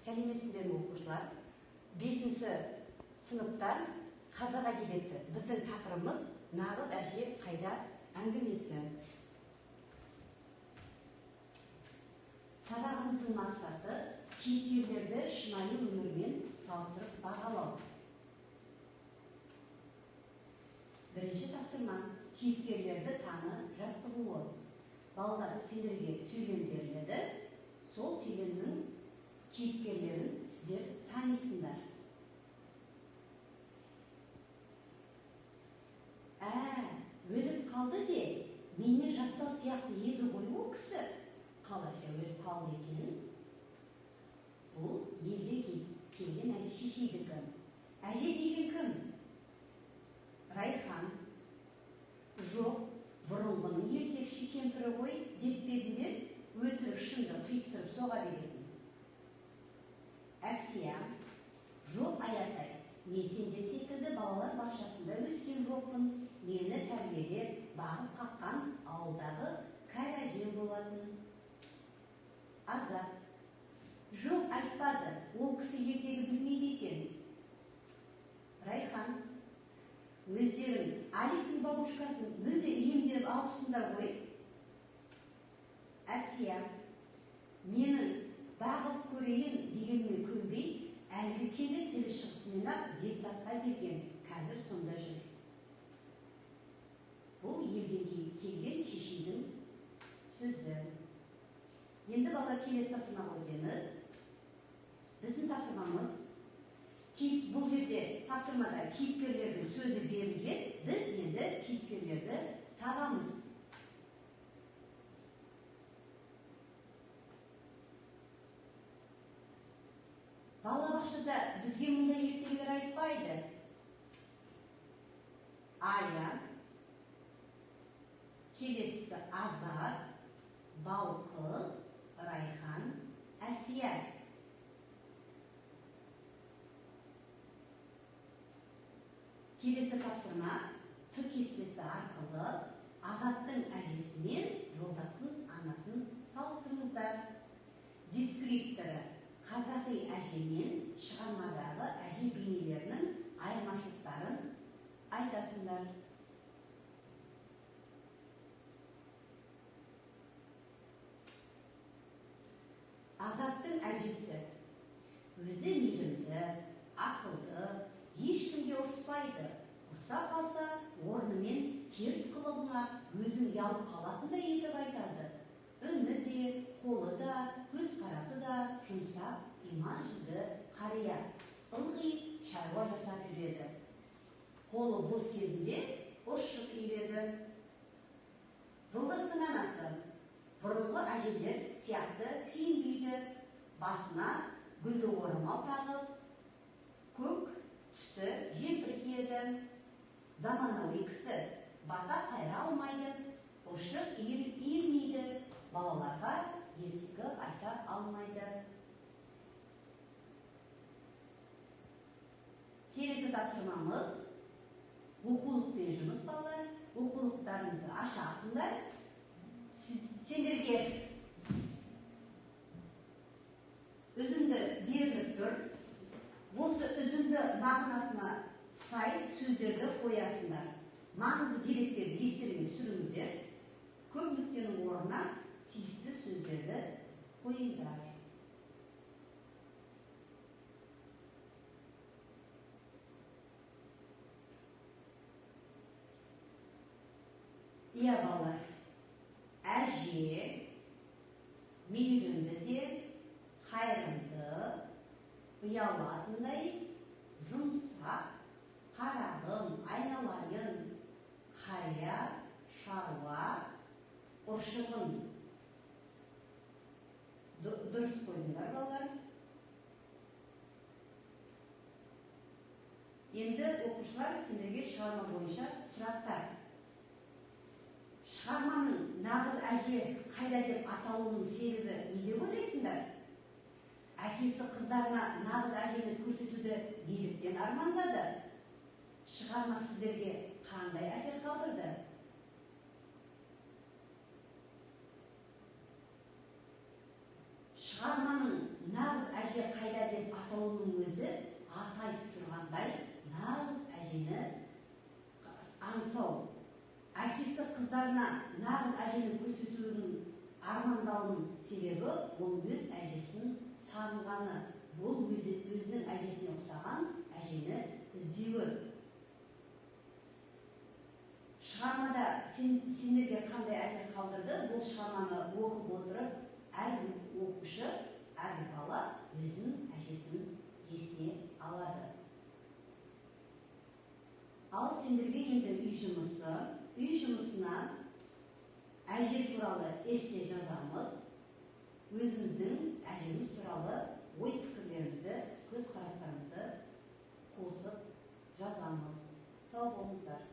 Сәлеметсіздер ме оқушылар? 5-ші сыныптар қазақ әдебиеті. Біздің тақырыбымыз нағыз әже қайда әңгімесі. Сабағымыздың мақсаты кейіпкерлерді шынайы өмірмен салыстырып бағалау. Бірінші тапсырма кейіпкерлерді таны жаттығуы. Балалар, сендерге сөйлем беріледі. Сол сөйлемнің кейіпкерлерін сіздер танисыңдар. Өліп қалды де, мені жастау сияқты еді ғой ол кісі. Қалайша өліп қалды екенін? Бұл елге келген әже шешейдікі. Әже деген кім? Райхан. Жоқ, бұрынғының ертекші кемпірі ғой деп бердіңдер, өтірік шынды қиыстырып соға беретін. Әсия. Жоқ, Аятай, мен сендер секілді балалар бақшасында өскен жоқпын. Мені тәрбиелеп, бағып қаққан ауылдағы кәрі әжем болатын. Азат. Жоқ, айтпады, ол кісі ертегі білмейді екен. Райхан. Өздерің Аликтің бабушкасын мүлде иемденіп алыпсыңдар ғой. Әсия. Менің бағып көрейін дегенме көнбей, әлгі келі тілі шығысымен-ақ детсатқа берген, қазір сонда жүр. Бұл елден келген шешейдің сөзі. Енді балалар келесі тапсырмаға өтеміз. Біздің тапсырмамыз, бұл жерде тапсырмада кейіпкерлердің сөзі берілген, біз енді кейіпкерлерді табамыз. Балабақшада бізге мұндай ертегілер айтпайды. Ая, келесі Азат, Балқыз, Райхан, Әсия. Келесі тапсырма Т кестесі арқылы Азаттың әжесі мен жолдасының анасын салыстырыңыздар. Дескрипторы қазақи әже мен шығармадағы әже бейнелерінің айырмашылықтарын айтасыңдар. Азаттың әжесі өзі мейірімді, ақылды, ешкімге ұрыспайды. Ұрса қалса, орнымен теріс қылығына өзін ұялып қалатындай етіп айтады. Үні де, қолы да, көзқарасы да жұмсақ, иман жүзді қария. Ылғи шаруа жасап жүреді. Қолы бос кезінде ұршық иіреді. Жолдастың анасы бұрынғы әжелер сияқты киінбейді. Басына гүлді орамал тағып, көк түсті жемпір киеді. Заманауи кісі бата қайра алмайды, ұршық иірмейді, балаларға ертегі айта алмайды. Келесі тапсырмамыз оқулықпен жұмыс балалар. Оқулықтарыңызды ашасыңдар. Сендерге үзінді беріліп тұр. Осы үзінді мағынасына сай сөздерді қоясыңдар. Маңызды деректерді естеріңе түсіріңіздер. Көп нүктенің орнына тиісті сөздерді қойыңдар. Иә балалар, әже мейірімді де, қайырымды, ұялатындай, жұмсақ, қарағым, айналайын, қария, шаруа, ұршығын. Дұрыс қойыңдар балалар. Енді оқушылар сендерге шығарма бойынша сұрақтар. Шығарманың нағыз әже қайда деп аталуының себебі не деп ойлайсыңдар? Әкесі қыздарына нағыз әжені көрсетуді неліктен армандады? Шығарма сіздерге қандай әсер қалдырды? Шығарманың нағыз әже қайда аты айтып тұрғандай, нағыз әжені аңсау, әкесі қыздарына нағыз әжені көрсетуінің армандауының себебі ол өз әжесін сағынғаны, бұл өзінің әжесіне ұқсаған әжені іздеуі. Шығармада сендерге қандай әсер қалдырды? Бұл шығарманы оқып отырып, әрбір оқушы, әрбір бала өзінің әжесін есіне алады. Ал сендерге енді үй жұмысына әже туралы эссе жазамыз. Өзіміздің әжеміз туралы ой пікірлерімізді, көзқарастарымызды қосып жазамыз. Сау болыңыздар.